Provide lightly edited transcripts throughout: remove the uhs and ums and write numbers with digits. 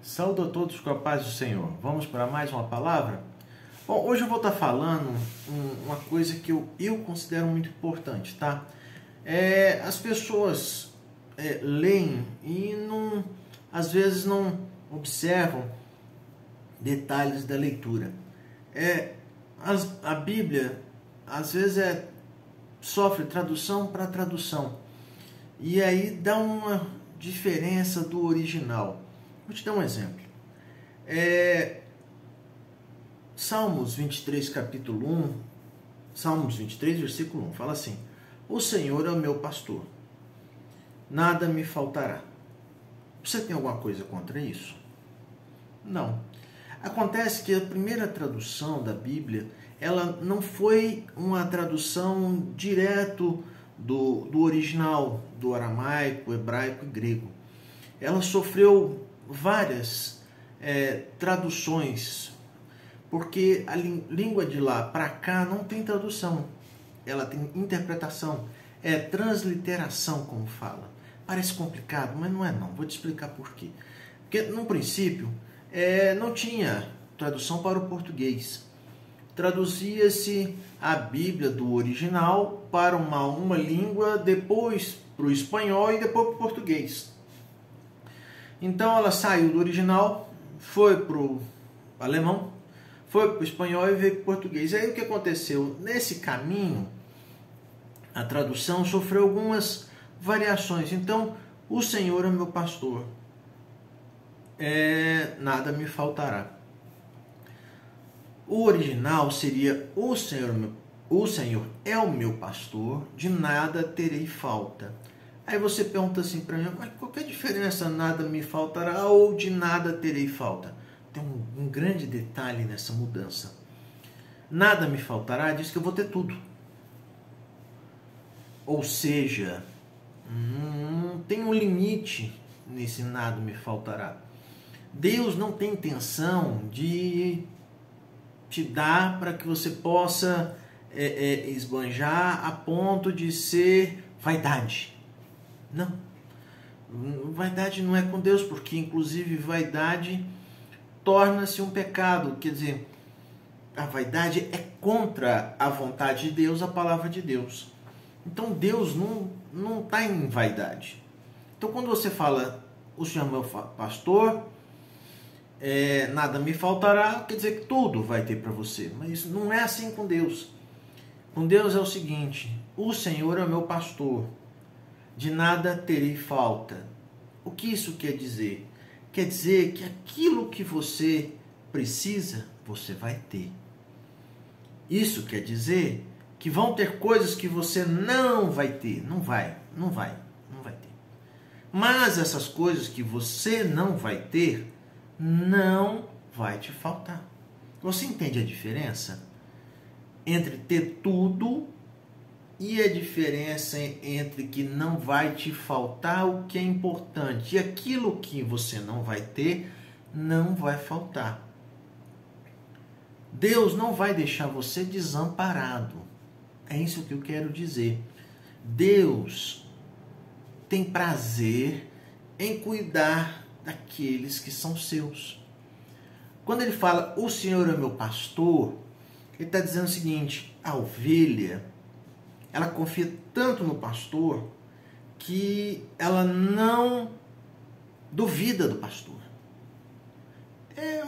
Saúdo a todos com a paz do Senhor. Vamos para mais uma palavra? Bom, hoje eu vou estar falando uma coisa que eu considero muito importante, tá? As pessoas leem e às vezes não observam detalhes da leitura. A Bíblia, às vezes, sofre tradução para tradução. E aí dá uma diferença do original. Vou te dar um exemplo. Salmos 23, capítulo 1, Salmos 23, versículo 1, fala assim: O Senhor é o meu pastor, nada me faltará. Você tem alguma coisa contra isso? Não. Acontece que a primeira tradução da Bíblia, ela não foi uma tradução direto do original, do aramaico, hebraico e grego. Ela sofreu várias traduções, porque a língua de lá para cá não tem tradução, ela tem interpretação, transliteração, como fala. Parece complicado, mas não é não. Vou te explicar por quê. Porque no princípio não tinha tradução para o português. Traduzia-se a Bíblia do original para uma língua, depois para o espanhol e depois para o português. Então ela saiu do original, foi para o alemão, foi para o espanhol e veio para o português. Aí o que aconteceu? Nesse caminho, a tradução sofreu algumas variações. Então, o Senhor é meu pastor, nada me faltará. O original seria: o Senhor é o meu pastor, de nada terei falta. Aí você pergunta assim para mim: mas qual que é a diferença nada me faltará ou de nada terei falta? Tem um grande detalhe nessa mudança. Nada me faltará diz que eu vou ter tudo. Ou seja, não tem um limite nesse nada me faltará. Deus não tem intenção de te dar para que você possa esbanjar a ponto de ser vaidade. Não. Vaidade não é com Deus, porque inclusive vaidade torna-se um pecado. Quer dizer, a vaidade é contra a vontade de Deus, a palavra de Deus. Então Deus não está em vaidade. Então quando você fala: o Senhor é meu pastor, nada me faltará, quer dizer que tudo vai ter para você. Mas não é assim com Deus. Com Deus é o seguinte: o Senhor é meu pastor, de nada terei falta. O que isso quer dizer? Quer dizer que aquilo que você precisa, você vai ter. Isso quer dizer que vão ter coisas que você não vai ter. Não vai ter. Mas essas coisas que você não vai ter, não vai te faltar. Você entende a diferença entre ter tudo e a diferença entre que não vai te faltar o que é importante e aquilo que você não vai ter, não vai faltar. Deus não vai deixar você desamparado. É isso que eu quero dizer. Deus tem prazer em cuidar daqueles que são seus. Quando ele fala: o Senhor é meu pastor, ele está dizendo o seguinte: a ovelha, ela confia tanto no pastor que ela não duvida do pastor. É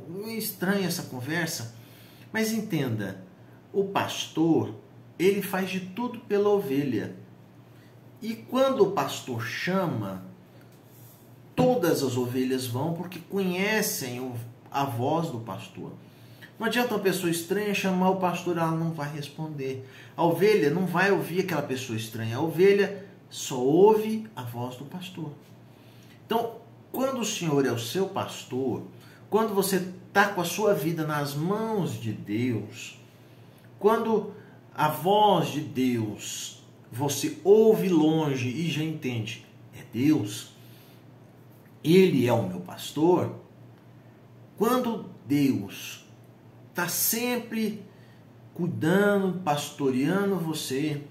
meio estranha essa conversa, mas entenda, o pastor, ele faz de tudo pela ovelha. E quando o pastor chama, todas as ovelhas vão porque conhecem a voz do pastor. Não adianta uma pessoa estranha chamar o pastor, ela não vai responder. A ovelha não vai ouvir aquela pessoa estranha. A ovelha só ouve a voz do pastor. Então, quando o Senhor é o seu pastor, quando você está com a sua vida nas mãos de Deus, quando a voz de Deus você ouve longe e já entende: é Deus, Ele é o meu pastor. Quando Deus está sempre cuidando, pastoreando você,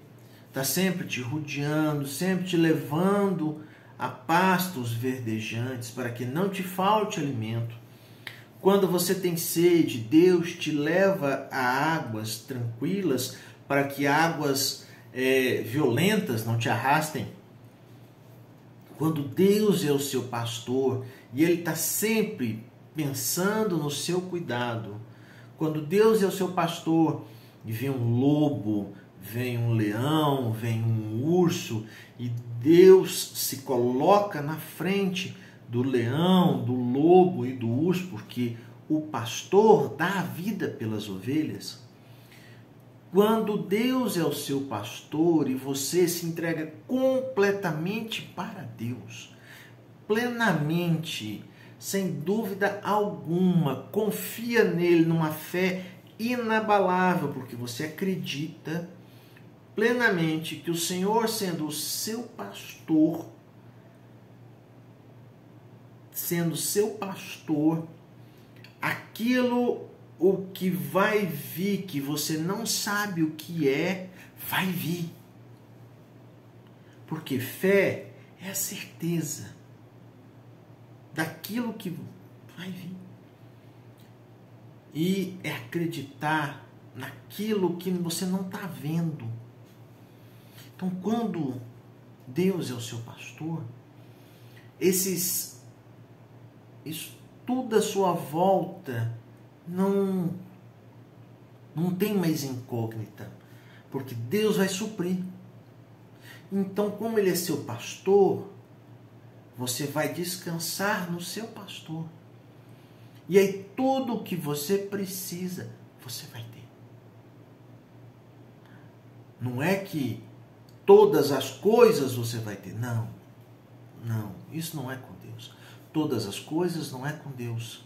está sempre te rodeando, sempre te levando a pastos verdejantes, para que não te falte alimento. Quando você tem sede, Deus te leva a águas tranquilas, para que águas violentas não te arrastem. Quando Deus é o seu pastor e Ele está sempre pensando no seu cuidado, quando Deus é o seu pastor e vem um lobo, vem um leão, vem um urso, e Deus se coloca na frente do leão, do lobo e do urso, porque o pastor dá a vida pelas ovelhas. Quando Deus é o seu pastor e você se entrega completamente para Deus, plenamente, sem dúvida alguma, confia nele numa fé inabalável, porque você acredita plenamente que o Senhor, sendo o seu pastor, aquilo o que vai vir, que você não sabe o que é, vai vir. Porque fé é a certeza daquilo que vai vir. E é acreditar naquilo que você não está vendo. Então, quando Deus é o seu pastor, tudo à sua volta não tem mais incógnita, porque Deus vai suprir. Então, como Ele é seu pastor, você vai descansar no seu pastor. E aí tudo o que você precisa, você vai ter. Não é que todas as coisas você vai ter. Não, isso não é com Deus. Todas as coisas não é com Deus.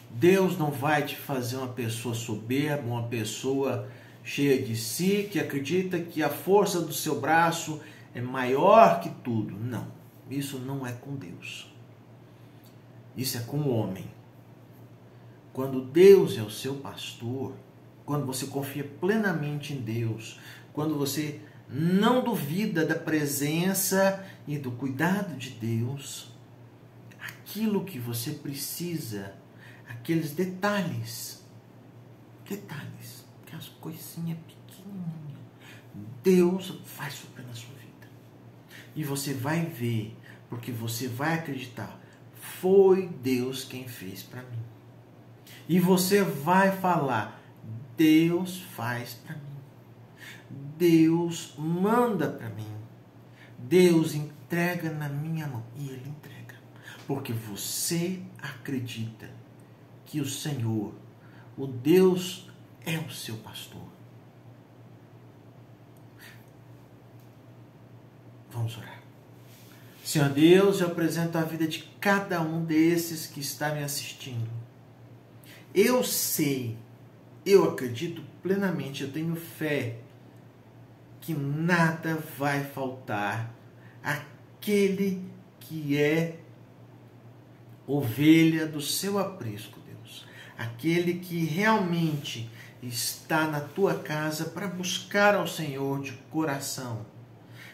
Deus não vai te fazer uma pessoa soberba, uma pessoa cheia de si, que acredita que a força do seu braço é maior que tudo. Não, isso não é com Deus. Isso é com o homem. Quando Deus é o seu pastor, quando você confia plenamente em Deus, quando você não duvida da presença e do cuidado de Deus, aquilo que você precisa, aqueles detalhes, aquelas coisinhas pequenininhas, Deus vai suprir na sua vida. E você vai ver, porque você vai acreditar, foi Deus quem fez para mim. E você vai falar, Deus faz para mim. Deus manda para mim. Deus entrega na minha mão. E Ele entrega. Porque você acredita que o Senhor, o Deus, é o seu pastor. Vamos orar. Senhor Deus, eu apresento a vida de cada um desses que está me assistindo. Eu sei, eu acredito plenamente, eu tenho fé que nada vai faltar àquele que é ovelha do seu aprisco, Deus. Aquele que realmente está na tua casa para buscar ao Senhor de coração.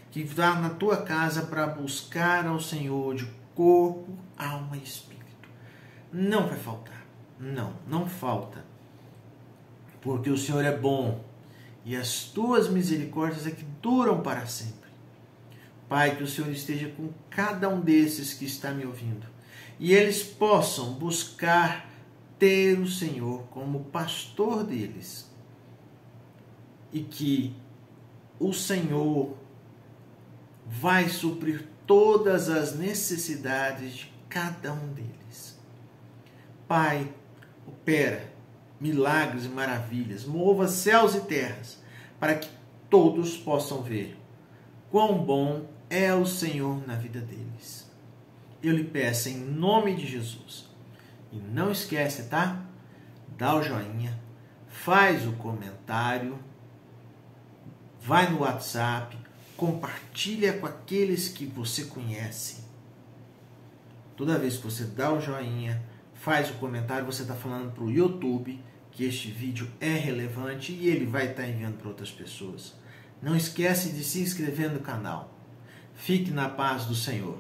Que está na tua casa para buscar ao Senhor de corpo, alma e espírito. Não vai faltar. Não falta. Porque o Senhor é bom e as tuas misericórdias é que duram para sempre. Pai, que o Senhor esteja com cada um desses que está me ouvindo e eles possam buscar ter o Senhor como pastor deles e que o Senhor vai suprir todas as necessidades de cada um deles. Pai, opera milagres e maravilhas, mova céus e terras, para que todos possam ver quão bom é o Senhor na vida deles. Eu lhe peço em nome de Jesus. E não esquece, tá? Dá o joinha, faz o comentário, vai no WhatsApp, compartilha com aqueles que você conhece. Toda vez que você dá o joinha, faz o comentário, você está falando para o YouTube que este vídeo é relevante e ele vai estar enviando para outras pessoas. Não esquece de se inscrever no canal. Fique na paz do Senhor.